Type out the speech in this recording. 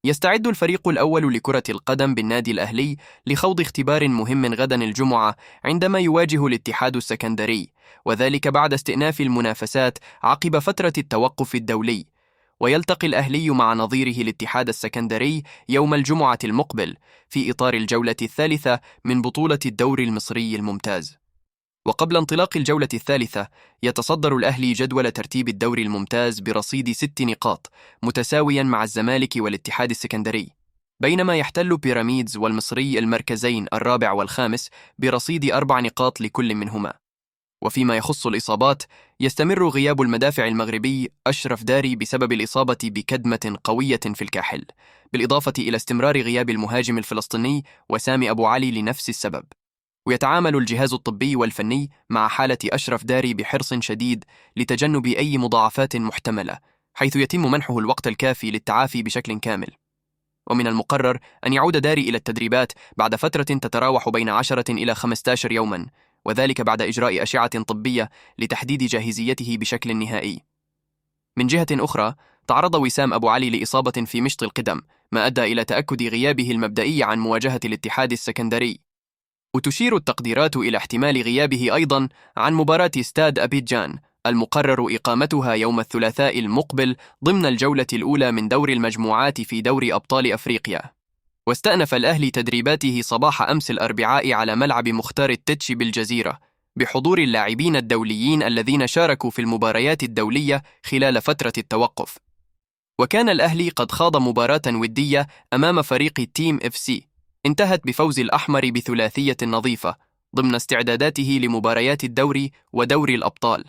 يستعد الفريق الأول لكرة القدم بالنادي الأهلي لخوض اختبار مهم غدا الجمعة عندما يواجه الاتحاد السكندري، وذلك بعد استئناف المنافسات عقب فترة التوقف الدولي. ويلتقي الأهلي مع نظيره الاتحاد السكندري يوم الجمعة المقبل في إطار الجولة الثالثة من بطولة الدوري المصري الممتاز. وقبل انطلاق الجولة الثالثة يتصدر الأهلي جدول ترتيب الدوري الممتاز برصيد 6 نقاط متساويا مع الزمالك والاتحاد السكندري، بينما يحتل بيراميدز والمصري المركزين الرابع والخامس برصيد 4 نقاط لكل منهما. وفيما يخص الإصابات، يستمر غياب المدافع المغربي أشرف داري بسبب الإصابة بكدمة قوية في الكاحل، بالإضافة إلى استمرار غياب المهاجم الفلسطيني وسامي أبو علي لنفس السبب. ويتعامل الجهاز الطبي والفني مع حالة أشرف داري بحرص شديد لتجنب أي مضاعفات محتملة، حيث يتم منحه الوقت الكافي للتعافي بشكل كامل. ومن المقرر أن يعود داري إلى التدريبات بعد فترة تتراوح بين 10 إلى 15 يوما، وذلك بعد إجراء أشعة طبية لتحديد جاهزيته بشكل نهائي. من جهة أخرى، تعرض وسام أبو علي لإصابة في مشط القدم، ما أدى إلى تأكد غيابه المبدئي عن مواجهة الاتحاد السكندري. وتشير التقديرات إلى احتمال غيابه أيضاً عن مباراة استاد أبيجان المقرر إقامتها يوم الثلاثاء المقبل ضمن الجولة الأولى من دور المجموعات في دوري أبطال أفريقيا. واستأنف الأهلي تدريباته صباح أمس الأربعاء على ملعب مختار التتش بالجزيرة بحضور اللاعبين الدوليين الذين شاركوا في المباريات الدولية خلال فترة التوقف. وكان الأهلي قد خاض مباراة ودية أمام فريق تيم FC انتهت بفوز الأحمر بثلاثية نظيفة ضمن استعداداته لمباريات الدوري ودوري الأبطال.